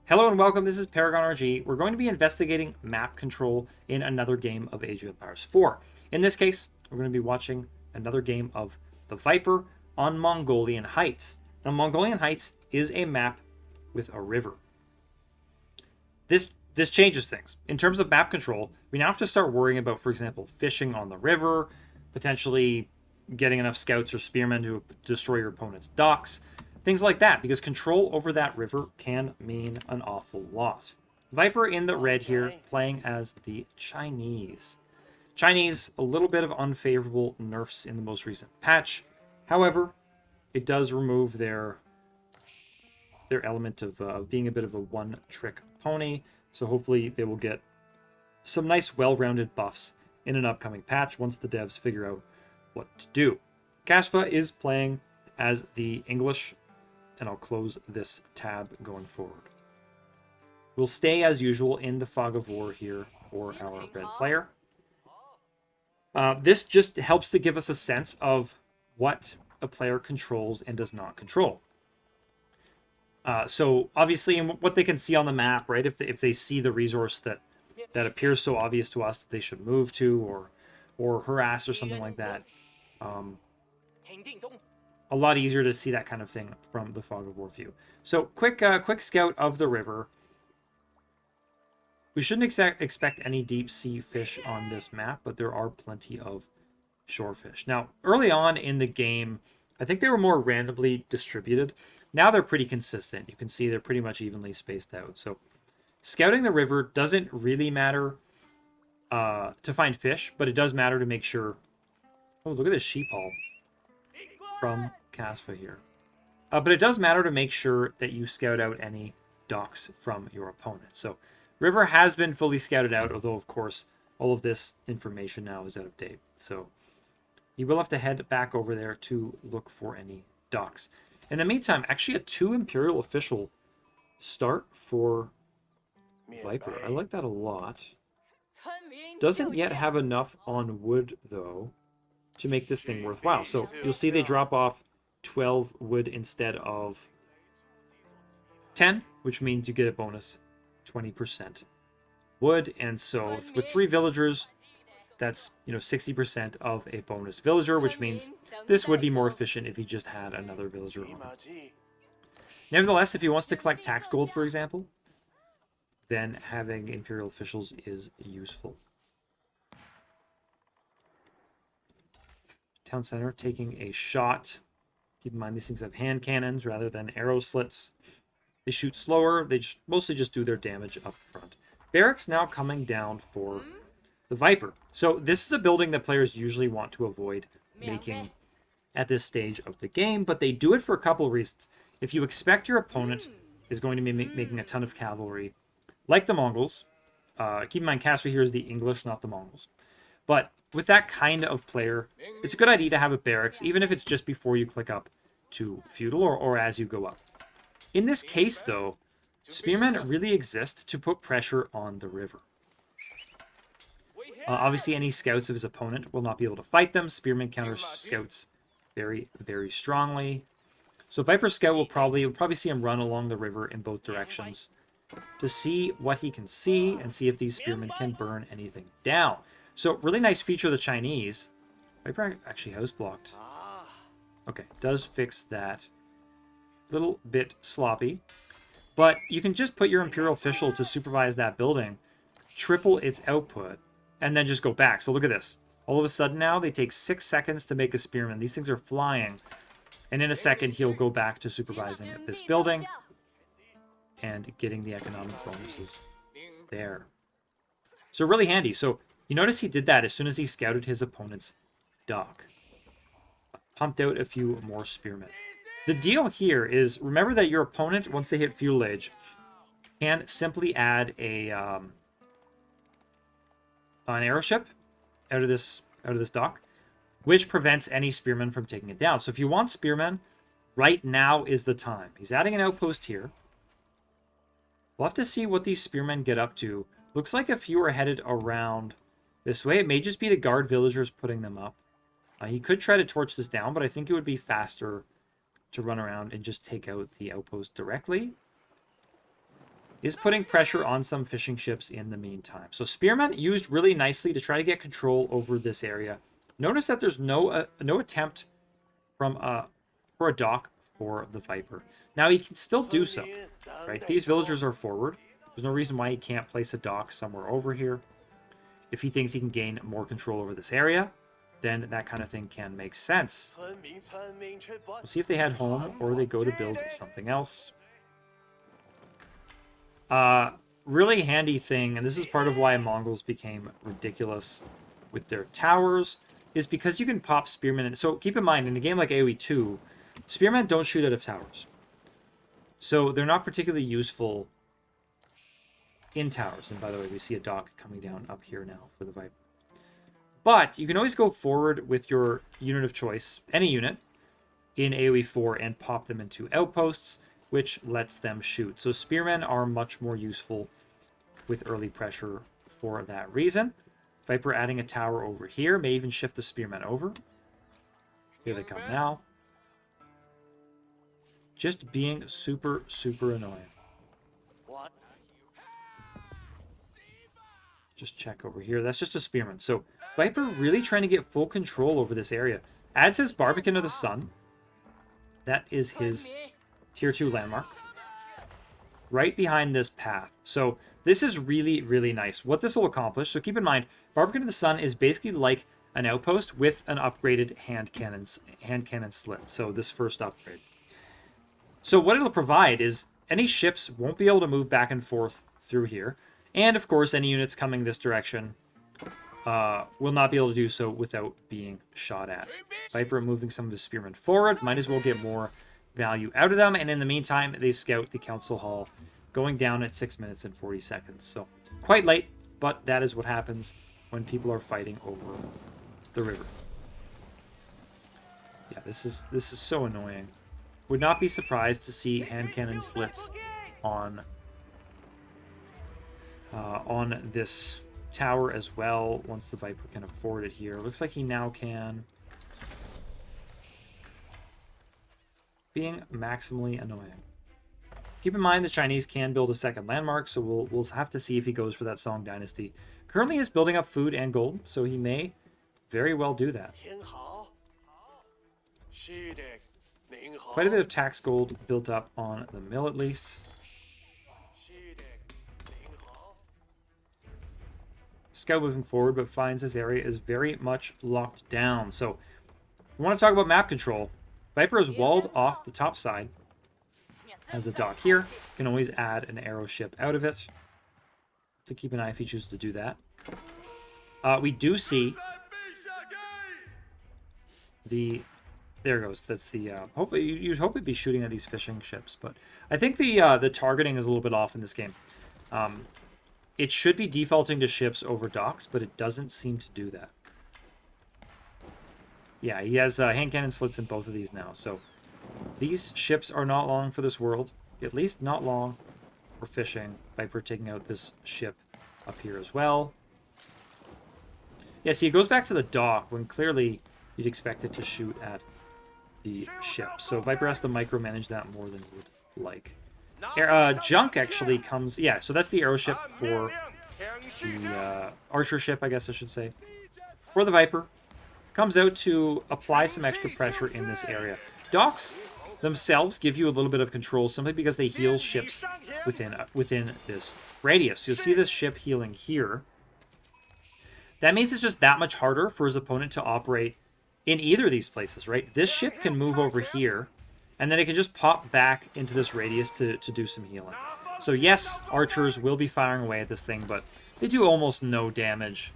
Hello and welcome, this is Paragon RG. We're going to be investigating map control in another game of Age of Empires 4. In this case, we're going to be watching another game of the Viper on Mongolian Heights. Now, Mongolian Heights is a map with a river. This changes things. In terms of map control, we now have to start worrying about, for example, fishing on the river, potentially getting enough scouts or spearmen to destroy your opponent's docks, things like that, because control over that river can mean an awful lot. Viper in the red here, playing as the Chinese. Chinese, a little bit of unfavorable nerfs in the most recent patch. However, it does remove their element of being a bit of a one-trick pony. So hopefully they will get some nice, well-rounded buffs in an upcoming patch once the devs figure out what to do. Kashfa is playing as the English, and I'll close this tab going forward. We'll stay as usual in the Fog of War here for our red player. This just helps to give us a sense of what a player controls and does not control. So obviously, in what they can see on the map, right? If they see the resource that appears so obvious to us that they should move to or harass or something like that, a lot easier to see that kind of thing from the Fog of War view. So quick scout of the river. We shouldn't expect any deep sea fish on this map, but there are plenty of shore fish. Now, early on in the game, I think they were more randomly distributed. Now they're pretty consistent. You can see they're pretty much evenly spaced out. So scouting the river doesn't really matter to find fish, but it does matter to make sure... Oh, look at this sheep haul from Kasfa here. But it does matter to make sure that you scout out any docks from your opponent. So river has been fully scouted out, although of course all of this information now is out of date. So you will have to head back over there to look for any docks. In the meantime, actually a 2 Imperial official start for Viper. I like that a lot. Doesn't yet have enough on wood, though, to make this thing worthwhile. So you'll see they drop off 12 wood instead of 10, which means you get a bonus 20% wood. And so with 3 villagers, that's 60% of a bonus villager, which means this would be more efficient if he just had another villager on. Nevertheless, if he wants to collect tax gold, for example, then having Imperial officials is useful. Town center taking a shot. Keep in mind these things have hand cannons rather than arrow slits. They shoot slower. They mostly just do their damage up front. Barracks now coming down for the Viper. So this is a building that players usually want to avoid making at this stage of the game, but they do it for a couple of reasons. If you expect your opponent is going to be making a ton of cavalry, like the Mongols, keep in mind Kasfa here is the English, not the Mongols. But with that kind of player, it's a good idea to have a barracks, even if it's just before you click up to feudal or as you go up. In this case, though, spearmen really exist to put pressure on the river. Obviously, any scouts of his opponent will not be able to fight them. Spearmen counter scouts very, very strongly. So Viper Scout you'll probably see him run along the river in both directions to see what he can see and see if these spearmen can burn anything down. So really nice feature of the Chinese. Viper actually house blocked. Okay, does fix that. Little bit sloppy. But you can just put your Imperial official to supervise that building, triple its output, and then just go back. So look at this. All of a sudden now, they take 6 seconds to make a spearman. These things are flying. And in a second, he'll go back to supervising this building and getting the economic bonuses there. So really handy. So you notice he did that as soon as he scouted his opponent's dock. Pumped out a few more spearmen. The deal here is, remember that your opponent, once they hit feudal age, can simply add an airship out of this dock, which prevents any spearmen from taking it down. So if you want spearmen, right now is the time. He's adding an outpost here. We'll have to see what these spearmen get up to. Looks like a few are headed around this way. It may just be the guard villagers putting them up. He could try to torch this down, but I think it would be faster to run around and just take out the outpost directly. is putting pressure on some fishing ships in the meantime. So spearmen used really nicely to try to get control over this area. Notice that there's no attempt from for a dock for the Viper. Now he can still do so, right? These villagers are forward. There's no reason why he can't place a dock somewhere over here. If he thinks he can gain more control over this area, then that kind of thing can make sense. We'll see if they head home or they go to build something else. Really handy thing, and this is part of why Mongols became ridiculous with their towers, is because you can pop spearmen in. So keep in mind, in a game like AoE2, spearmen don't shoot out of towers. So they're not particularly useful in towers. And by the way, we see a dock coming down up here now for the Viper. But you can always go forward with your unit of choice, any unit, in AoE4 and pop them into outposts, which lets them shoot. So spearmen are much more useful with early pressure for that reason. Viper adding a tower over here, may even shift the spearmen over. Here they come now. Just being super, super annoying. Just check over here. That's just a spearman. So Viper really trying to get full control over this area. Adds his Barbican of the Sun. That is his tier 2 landmark. Right behind this path. So this is really, really nice. What this will accomplish, so keep in mind, Barbican of the Sun is basically like an outpost with an upgraded hand cannon slit. So this first upgrade. So what it'll provide is any ships won't be able to move back and forth through here. And of course, any units coming this direction will not be able to do so without being shot at. Viper moving some of his spearmen forward. Might as well get more value out of them. And in the meantime, they scout the council hall, going down at 6 minutes and 40 seconds. So quite late, but that is what happens when people are fighting over the river. Yeah, this is so annoying. Would not be surprised to see hand cannon slits on this tower as well, once the Viper can afford it here. Looks like he now can. Being maximally annoying. Keep in mind the Chinese can build a second landmark, so we'll have to see if he goes for that Song Dynasty. Currently is building up food and gold, so he may very well do that. Quite a bit of tax gold built up on the mill at least. Scout moving forward, but finds this area is very much locked down. So, if we want to talk about map control, Viper is walled off the top side. Has a dock here. Can always add an arrow ship out of it. To keep an eye if he chooses to do that. We do see the... There goes. That's the... hopefully, you'd hope it'd be shooting at these fishing ships, but I think the targeting is a little bit off in this game. It should be defaulting to ships over docks, but it doesn't seem to do that. Yeah, he has hand cannon slits in both of these now. So these ships are not long for this world. At least not long for fishing. Viper taking out this ship up here as well. Yeah, see, it goes back to the dock when clearly you'd expect it to shoot at the ship. So Viper has to micromanage that more than he would like. Junk actually comes... Yeah, so that's the arrow ship for the archer ship, I guess I should say. For the Viper. Comes out to apply some extra pressure in this area. Docks themselves give you a little bit of control simply because they heal ships within this radius. You'll see this ship healing here. That means it's just that much harder for his opponent to operate in either of these places, right? This ship can move over here, and then it can just pop back into this radius to do some healing. So yes, archers will be firing away at this thing, but they do almost no damage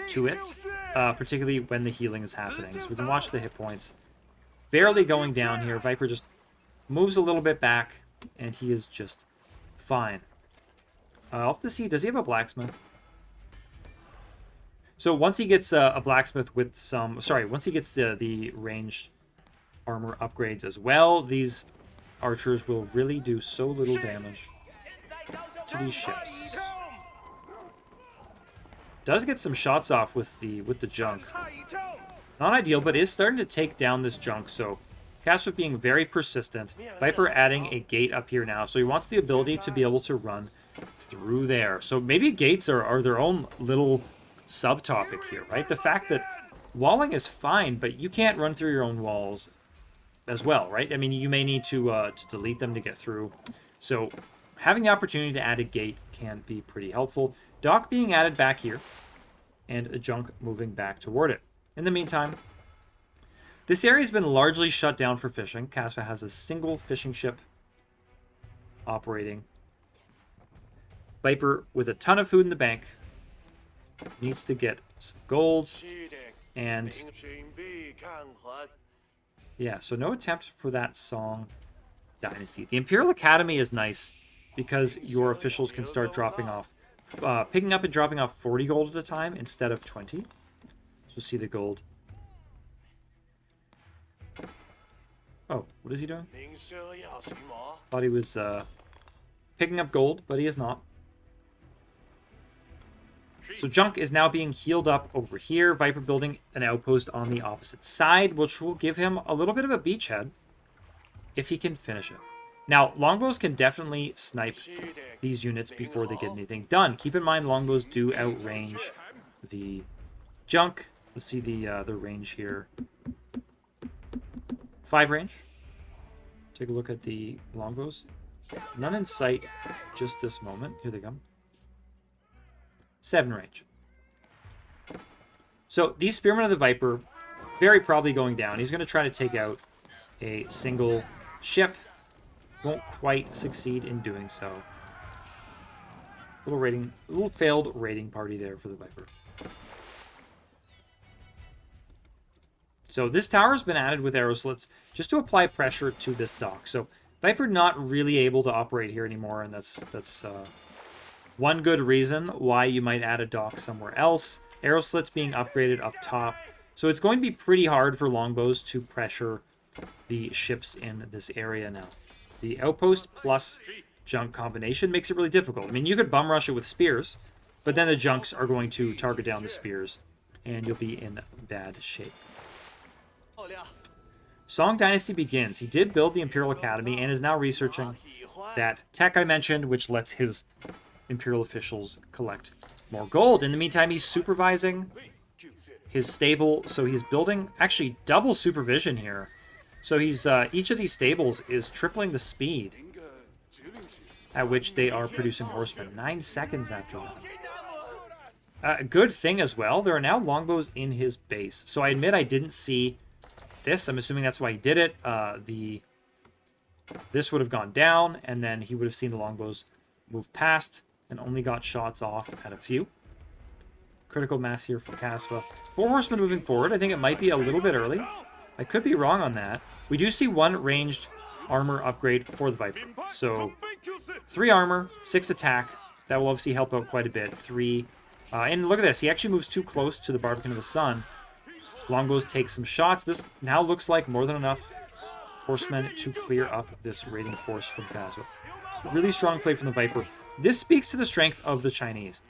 to it, particularly when the healing is happening. So we can watch the hit points. Barely going down here. Viper just moves a little bit back, and he is just fine. I'll have to see, does he have a blacksmith? So once he gets a blacksmith with some... Sorry, once he gets the ranged armor upgrades as well, these archers will really do so little damage to these ships. Does get some shots off with the junk. Not ideal, but is starting to take down this junk, so Kasva being very persistent. Viper adding a gate up here now. So he wants the ability to be able to run through there. So maybe gates are their own little subtopic here, right? The fact that walling is fine, but you can't run through your own walls as well, right? I mean, you may need to delete them to get through. So having the opportunity to add a gate can be pretty helpful. Dock being added back here, and a junk moving back toward it. In the meantime, this area has been largely shut down for fishing. Kasva has a single fishing ship operating. Viper, with a ton of food in the bank, needs to get some gold. And yeah, so no attempt for that Song Dynasty. The Imperial Academy is nice because your officials can start dropping off, picking up and dropping off 40 gold at a time instead of 20. So see the gold. Oh, what is he doing? Thought he was picking up gold, but he is not. So Junk is now being healed up over here. Viper building an outpost on the opposite side, which will give him a little bit of a beachhead if he can finish it. Now, longbows can definitely snipe these units before they get anything done. Keep in mind, longbows do outrange the Junk. Let's see the range here. 5 range. Take a look at the longbows. None in sight just this moment. Here they come. 7 range. So these Spearmen of the Viper, very probably going down. He's going to try to take out a single ship. Won't quite succeed in doing so. A little failed raiding party there for the Viper. So this tower has been added with arrow slits just to apply pressure to this dock. So Viper not really able to operate here anymore, and that's one good reason why you might add a dock somewhere else. Arrow slits being upgraded up top. So it's going to be pretty hard for longbows to pressure the ships in this area now. The outpost plus junk combination makes it really difficult. I mean, you could bum rush it with spears, but then the junks are going to target down the spears, and you'll be in bad shape. Song Dynasty begins. He did build the Imperial Academy and is now researching that tech I mentioned, which lets his Imperial officials collect more gold. In the meantime, he's supervising his stable, so he's building actually double supervision here. So he's each of these stables is tripling the speed at which they are producing horsemen. 9 seconds after that. A good thing as well, there are now longbows in his base. So I admit I didn't see this. I'm assuming that's why he did it. This would have gone down, and then he would have seen the longbows move past and only got shots off at a few. Critical mass here for Kasva. 4 horsemen moving forward. I think it might be a little bit early. I could be wrong on that. We do see 1 ranged armor upgrade for the Viper. So 3 armor, 6 attack. That will obviously help out quite a bit. 3. And look at this. He actually moves too close to the Barbican of the Sun. Longbows take some shots. This now looks like more than enough horsemen to clear up this raiding force from Kasva. Really strong play from the Viper. This speaks to the strength of the Chinese.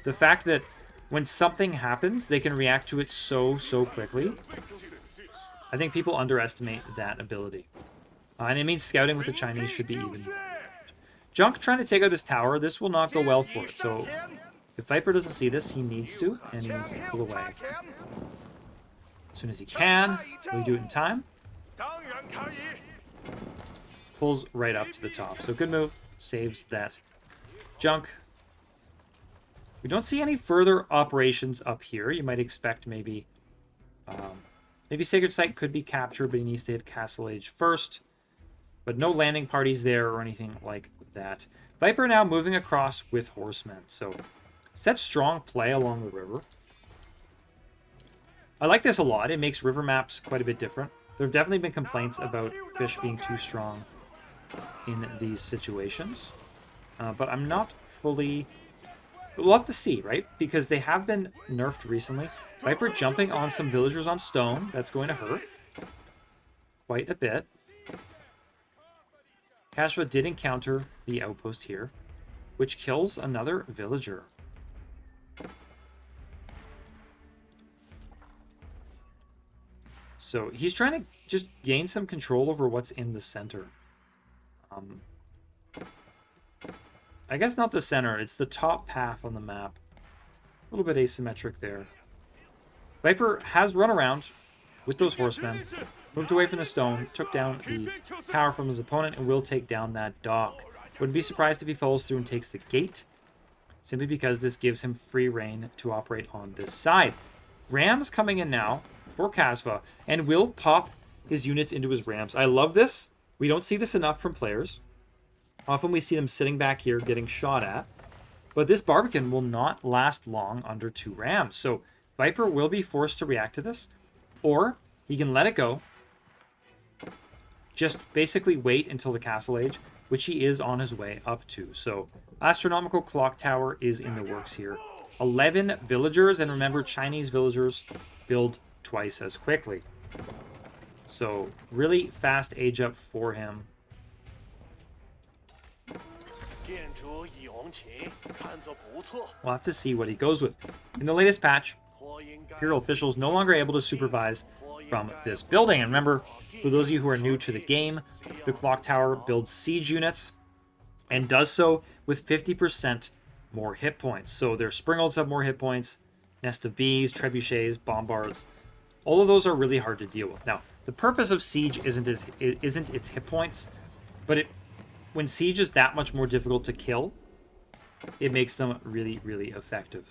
The fact that when something happens, they can react to it so quickly. I think people underestimate that ability. And it means scouting with the Chinese should be even more. Junk trying to take out this tower. This will not go well for it. So if Viper doesn't see this, he needs to, and he needs to pull away. As soon as he can. Will he do it in time? Pulls right up to the top. So good move. Saves that junk. We don't see any further operations up here. You might expect maybe Sacred Site could be captured, but he needs to hit Castle Age first. But no landing parties there or anything like that. Viper now moving across with horsemen. So such strong play along the river. I like this a lot. It makes river maps quite a bit different. There have definitely been complaints about fish being too strong in these situations. But I'm not fully... We'll have to see, right? Because they have been nerfed recently. Viper jumping on some villagers on stone. That's going to hurt quite a bit. Kasva did encounter the outpost here, which kills another villager. So he's trying to just gain some control over what's in the center. I guess not the center. It's the top path on the map. A little bit asymmetric there. Viper has run around with those horsemen. Moved away from the stone. Took down the tower from his opponent and will take down that dock. Wouldn't be surprised if he follows through and takes the gate. Simply because this gives him free reign to operate on this side. Rams coming in now for Kasva. And will pop his units into his rams. I love this. We don't see this enough from players. Often we see them sitting back here getting shot at. But this Barbican will not last long under 2 rams. So Viper will be forced to react to this. Or he can let it go. Just basically wait until the castle age, which he is on his way up to. So astronomical clock tower is in the works here. 11 villagers. And remember, Chinese villagers build twice as quickly. So really fast age up for him. We'll have to see what he goes with. In the latest patch, Imperial officials no longer able to supervise from this building. And remember, for those of you who are new to the game, the clock tower builds siege units and does so with 50% more hit points. So their springolds have more hit points, nest of bees, trebuchets, bombards. All of those are really hard to deal with. Now, the purpose of siege isn't its hit points, but when siege is that much more difficult to kill, it makes them really, really effective.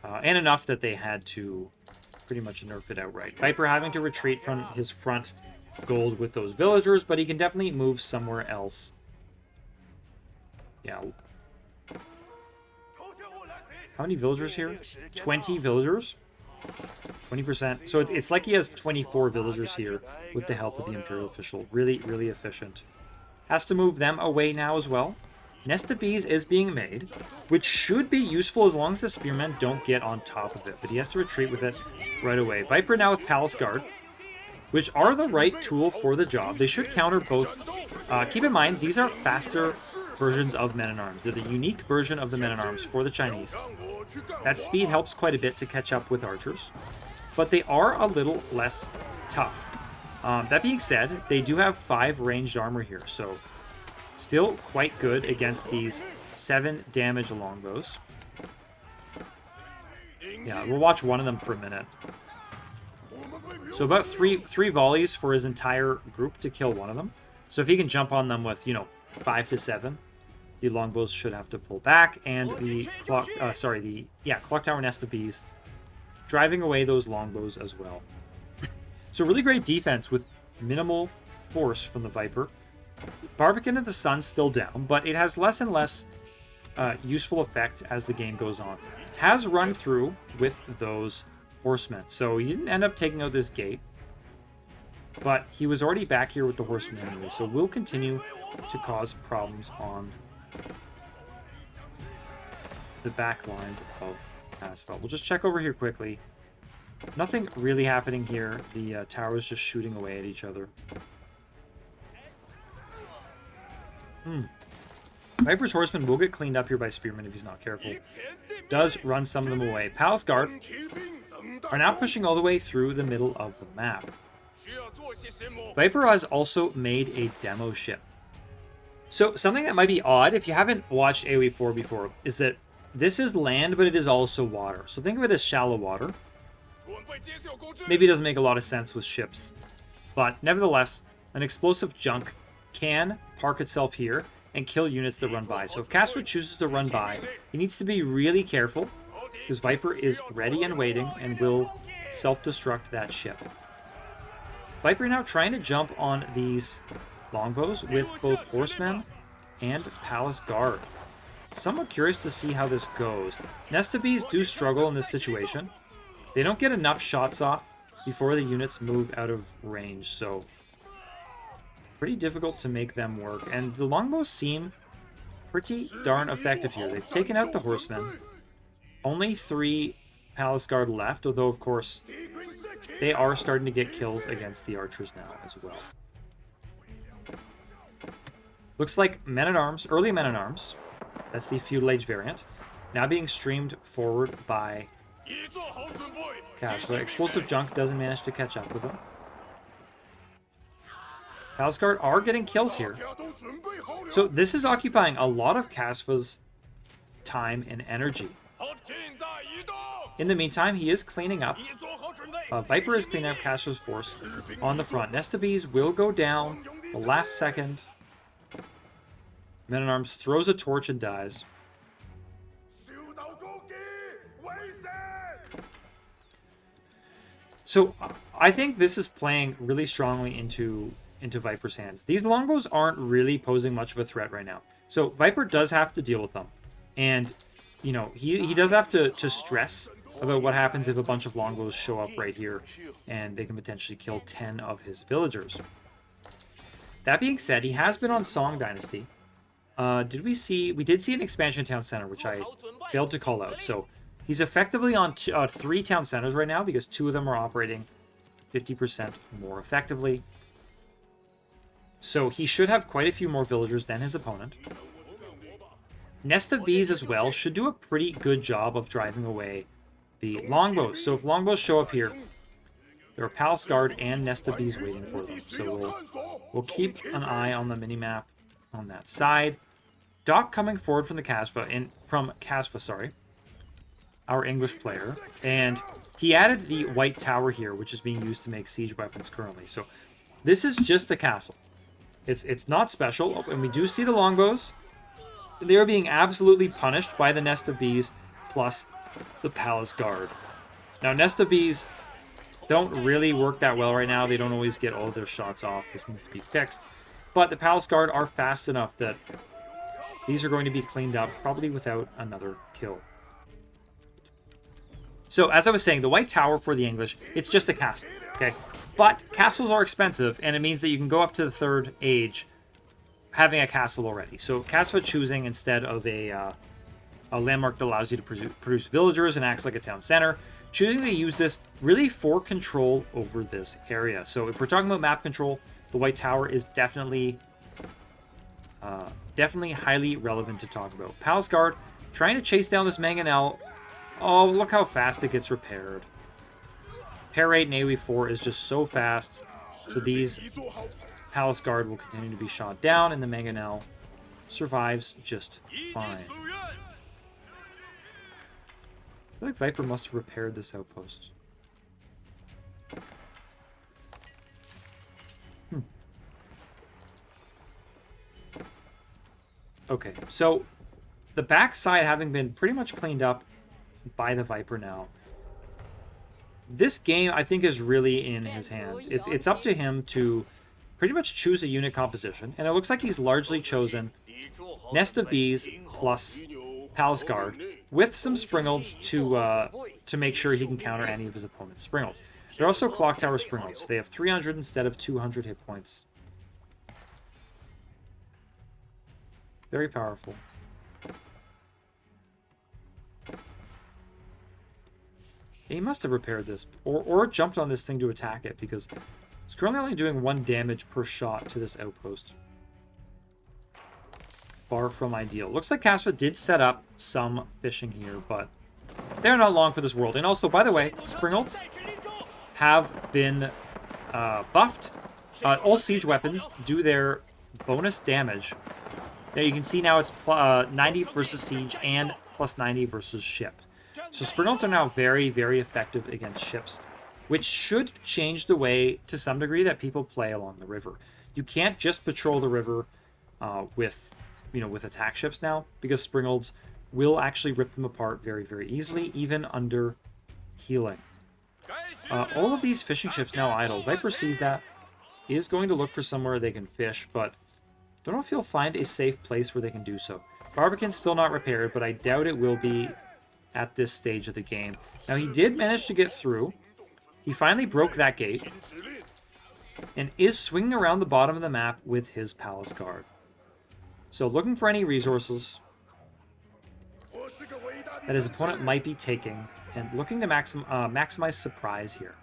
And enough that they had to pretty much nerf it outright. Viper having to retreat from his front gold with those villagers, but he can definitely move somewhere else. Yeah. How many villagers here? 20 villagers? 20%. So it's like he has 24 villagers here with the help of the Imperial official. Really, really efficient. Has to move them away now as well. Nest of bees is being made, which should be useful as long as the spearmen don't get on top of it. But he has to retreat with it right away. Viper now with Palace Guard, which are the right tool for the job. They should counter both. Keep in mind, these are faster versions of Men-at-Arms. They're the unique version of the Men-at-Arms for the Chinese. That speed helps quite a bit to catch up with archers, but they are a little less tough. That being said, they do have 5 ranged armor here, so still quite good against these 7 damage longbows. Yeah, we'll watch one of them for a minute. So about three volleys for his entire group to kill one of them. So if he can jump on them with, 5 to 7, the longbows should have to pull back, and the clock tower nest of bees driving away those longbows as well. So really great defense with minimal force from the Viper. Barbican of the Sun still down, but it has less and less useful effect as the game goes on. It has run through with those horsemen, so he didn't end up taking out this gate, but he was already back here with the horsemen anyway, so we'll continue to cause problems on the back lines of Asphalt. We'll just check over here quickly. Nothing really happening here. The tower is just shooting away at each other. Viper's horsemen will get cleaned up here by spearmen if he's not careful. Does run some of them away. Palace Guard are now pushing all the way through the middle of the map. Viper has also made a demo ship. So something that might be odd if you haven't watched AoE4 before is that this is land, but it is also water. So think of it as shallow water. Maybe it doesn't make a lot of sense with ships, but nevertheless, an explosive junk can park itself here and kill units that run by. So if Castro chooses to run by, he needs to be really careful because Viper is ready and waiting and will self-destruct that ship. Viper now trying to jump on these longbows with both horsemen and Palace Guard. Somewhat curious to see how this goes. Nest of Bees do struggle in this situation. They don't get enough shots off before the units move out of range, so pretty difficult to make them work. And the longbows seem pretty darn effective here. They've taken out the horsemen. Only 3 Palace Guard left, although of course they are starting to get kills against the archers now as well. Looks like Men-at-Arms, early Men-at-Arms, that's the Feudal Age variant, now being streamed forward by Kasva. Explosive Junk doesn't manage to catch up with him. Palace Guard are getting kills here. So this is occupying a lot of Kasva's time and energy. In the meantime, he is cleaning up. Viper is cleaning up Kasva's force on the front. Nest of Bees will go down the last second. Men-at-Arms throws a torch and dies. So I think this is playing really strongly into Viper's hands. These longbows aren't really posing much of a threat right now. So Viper does have to deal with them. And, you know, he does have to stress about what happens if a bunch of longbows show up right here and they can potentially kill 10 of his villagers. That being said, he has been on Song Dynasty. We did see an expansion town center, which I failed to call out. So he's effectively on 3 town centers right now because 2 of them are operating 50% more effectively. So he should have quite a few more villagers than his opponent. Nest of Bees as well should do a pretty good job of driving away the longbows. So if longbows show up here, there are Palace Guard and Nest of Bees waiting for them. So we'll keep an eye on the minimap on that side. Doc coming forward from Kasva, our English player, and he added the white tower here, which is being used to make siege weapons currently. So this is just a castle. It's not special, and we do see the longbows. They are being absolutely punished by the Nest of Bees plus the Palace Guard. Now, Nest of Bees don't really work that well right now. They don't always get all of their shots off. This needs to be fixed. But the Palace Guard are fast enough that these are going to be cleaned up, probably without another kill. So, as I was saying, the White Tower for the English, it's just a castle, okay? But castles are expensive, and it means that you can go up to the 3rd age having a castle already. So, Kasva choosing instead of a landmark that allows you to produce villagers and acts like a town center, choosing to use this really for control over this area. So, if we're talking about map control, the White Tower is definitely highly relevant to talk about. Palace Guard trying to chase down this Mangonel. Oh, look how fast it gets repaired. Parade and AoE4 is just so fast. So these Palace Guard will continue to be shot down, and the Mangonel survives just fine. I feel like Viper must have repaired this outpost. Okay, so the backside having been pretty much cleaned up by the Viper now. This game, I think, is really in his hands. It's up to him to pretty much choose a unit composition, and it looks like he's largely chosen Nest of Bees plus Palace Guard with some Springalds to make sure he can counter any of his opponent's Springalds. They're also Clock Tower Springalds. They have 300 instead of 200 hit points. Very powerful. He must have repaired this, or jumped on this thing to attack it, because it's currently only doing 1 damage per shot to this outpost. Far from ideal. Looks like Kasva did set up some fishing here, but they're not long for this world. And also, by the way, Springalds have been buffed. All siege weapons do their bonus damage. Now you can see now it's 90 versus siege and plus 90 versus ship. So Springalds are now very, very effective against ships, which should change the way, to some degree, that people play along the river. You can't just patrol the river with attack ships now, because Springalds will actually rip them apart very, very easily, even under healing. All of these fishing ships now idle. Viper sees that, is going to look for somewhere they can fish, but don't know if he'll find a safe place where they can do so. Barbican's still not repaired, but I doubt it will be at this stage of the game. Now, he did manage to get through. He finally broke that gate and is swinging around the bottom of the map with his Palace Guard. So looking for any resources that his opponent might be taking and looking to maximize surprise here.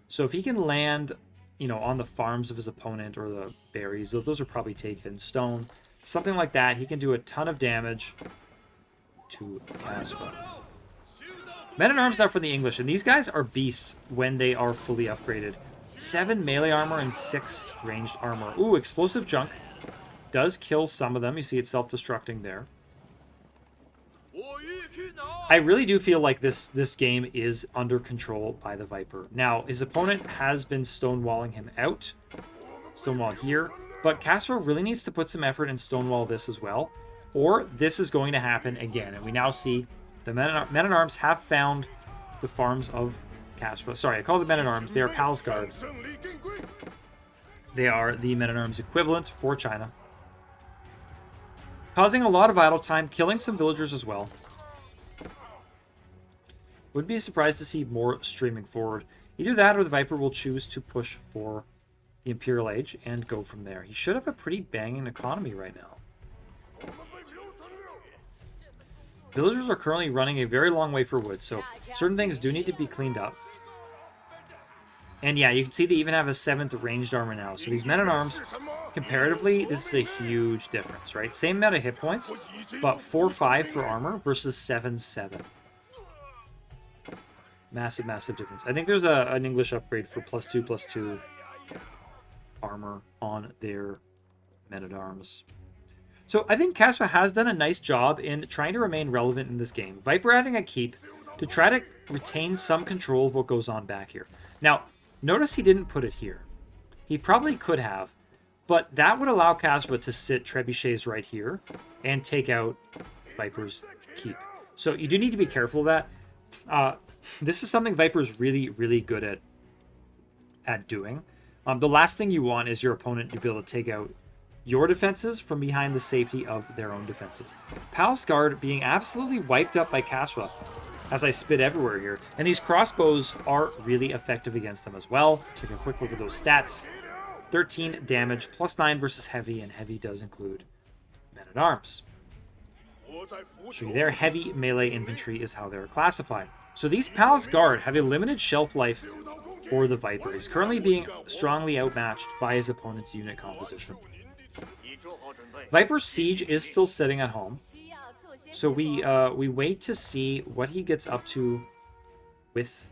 So if he can land, on the farms of his opponent or the berries, those are probably taken, stone, something like that, he can do a ton of damage to Kasva. Men-at-Arms now for the English, and these guys are beasts when they are fully upgraded. 7 melee armor and 6 ranged armor. Ooh, explosive junk. Does kill some of them. You see it self-destructing there. I really do feel like this game is under control by the Viper. Now, his opponent has been stonewalling him out. Stonewall here. But Castro really needs to put some effort in stonewall this as well. Or this is going to happen again. And we now see the Men-at-Arms have found the farms of Castro. Sorry, I call them Men-at-Arms. They are Palace Guard. They are the Men-at-Arms equivalent for China. Causing a lot of idle time, killing some villagers as well. Would be surprised to see more streaming forward. Either that or the Viper will choose to push for the Imperial Age and go from there. He should have a pretty banging economy right now. Villagers are currently running a very long way for wood, so certain things do need to be cleaned up. And yeah, you can see they even have a 7th ranged armor now. So these Men-at-Arms, comparatively, this is a huge difference, right? Same amount of hit points, but 4-5 for armor versus 7-7. Massive, massive difference. I think there's an English upgrade for +2/+2 armor on their Men-at-Arms. So I think Castro has done a nice job in trying to remain relevant in this game. Viper adding a keep to try to retain some control of what goes on back here. Now, notice he didn't put it here. He probably could have, but that would allow Castro to sit trebuchets right here and take out Viper's keep. So you do need to be careful of that. This is something Viper's really, really good at doing. The last thing you want is your opponent to be able to take out your defenses from behind the safety of their own defenses. Palace Guard being absolutely wiped up by Castro as I spit everywhere here. And these crossbows are really effective against them as well. Take a quick look at those stats. 13 damage, +9 versus heavy, and heavy does include Men-at-Arms. Show you there, heavy melee infantry is how they're classified. So these Palace Guard have a limited shelf life for the Viper. He's currently being strongly outmatched by his opponent's unit composition. Viper's siege is still sitting at home. So we wait to see what he gets up to with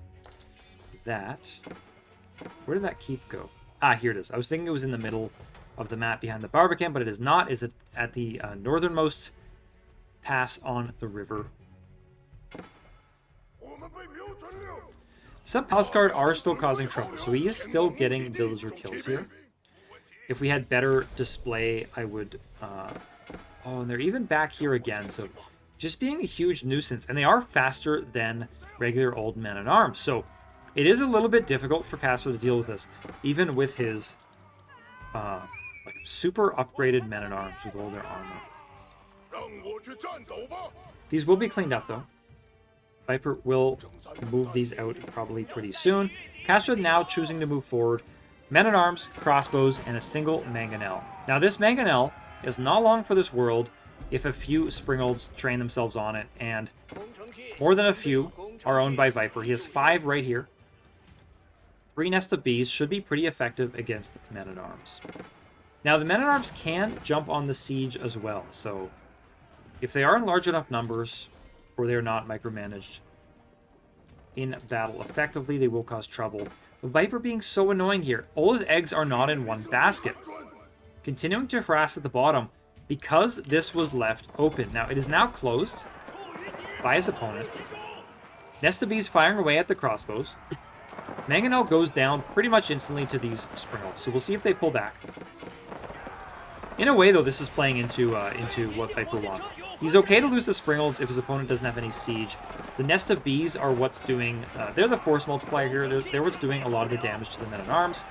that. Where did that keep go? Ah, here it is. I was thinking it was in the middle of the map behind the Barbican, but it is not. Is it at the northernmost pass on the river? Some Palace Guard are still causing trouble, so he is still getting villager kills here. If we had better display, I would... oh, and they're even back here again, so just being a huge nuisance. And they are faster than regular old Men-at-Arms, so it is a little bit difficult for Castro to deal with this, even with his like super upgraded Men-at-Arms with all their armor. These will be cleaned up, though. Viper will move these out probably pretty soon. Castro now choosing to move forward. Men-at-Arms, crossbows, and a single mangonel. Now this mangonel is not long for this world if a few Springolds train themselves on it, and more than a few are owned by Viper. He has 5 right here. 3 Nest of Bees should be pretty effective against Men-at-Arms. Now the Men-at-Arms can jump on the siege as well, so if they are in large enough numbers, or they're not micromanaged in battle effectively, they will cause trouble. The Viper being so annoying here. All his eggs are not in one basket. Continuing to harass at the bottom because this was left open. Now, it is now closed by his opponent. Nest of Bees firing away at the crossbows. Mangonel goes down pretty much instantly to these Springolds, so we'll see if they pull back. In a way, though, this is playing into what Viper wants. He's okay to lose the Springolds if his opponent doesn't have any siege. The Nest of Bees are what's doing... they're the force multiplier here. They're what's doing a lot of the damage to the Men-at-Arms.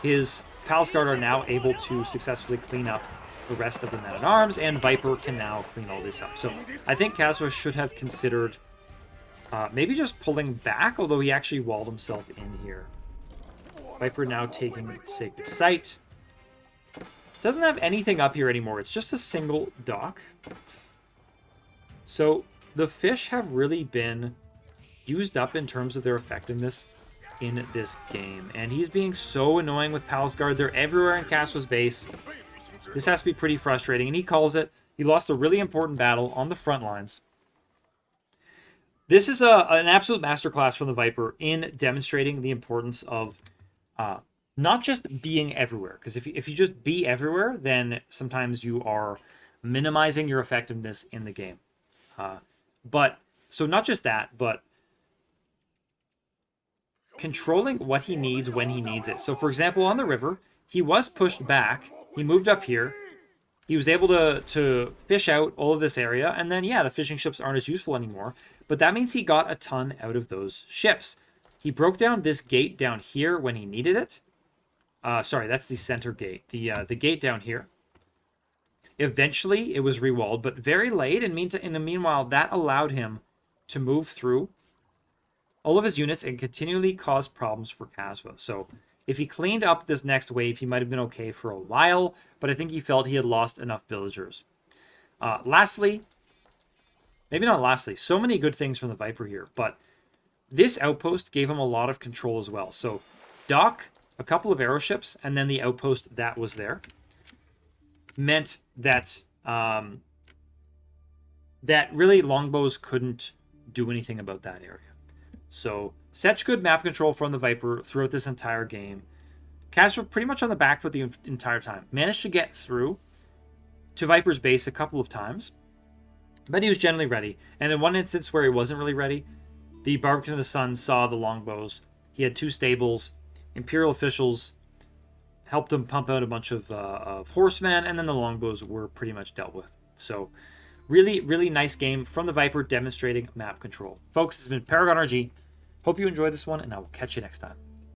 His Palace Guard are now able to successfully clean up the rest of the Men-at-Arms, and Viper can now clean all this up. So I think Castro should have considered maybe just pulling back, although he actually walled himself in here. Viper now taking Sacred Site. Doesn't have anything up here anymore. It's just a single dock. So the fish have really been used up in terms of their effectiveness in this game. And he's being so annoying with Palace Guard. They're everywhere in Castro's base. This has to be pretty frustrating. And he calls it. He lost a really important battle on the front lines. This is an absolute masterclass from the Viper in demonstrating the importance of not just being everywhere. Because if you just be everywhere, then sometimes you are minimizing your effectiveness in the game. But so not just that, but controlling what he needs when he needs it. So for example, on the river, he was pushed back. He moved up here. He was able to fish out all of this area. And then, yeah, the fishing ships aren't as useful anymore. But that means he got a ton out of those ships. He broke down this gate down here when he needed it. Sorry, that's the center gate. The gate down here. Eventually, it was rewalled, but very late. And in the meanwhile, that allowed him to move through all of his units and continually cause problems for Kasva. So if he cleaned up this next wave, he might have been okay for a while, but I think he felt he had lost enough villagers. Lastly, maybe not lastly, so many good things from the Viper here, but this outpost gave him a lot of control as well. So dock, a couple of aeroships, and then the outpost that was there meant that that really longbows couldn't do anything about that area. So such good map control from the Viper throughout this entire game. Kasva pretty much on the back foot the entire time. Managed to get through to Viper's base a couple of times, but he was generally ready. And in one instance where he wasn't really ready, the Barbican of the Sun saw the longbows. He had 2 stables. Imperial officials helped him pump out a bunch of horsemen, and then the longbows were pretty much dealt with. So really, really nice game from the Viper demonstrating map control. Folks, this has been Paragon RG. Hope you enjoyed this one, and I will catch you next time.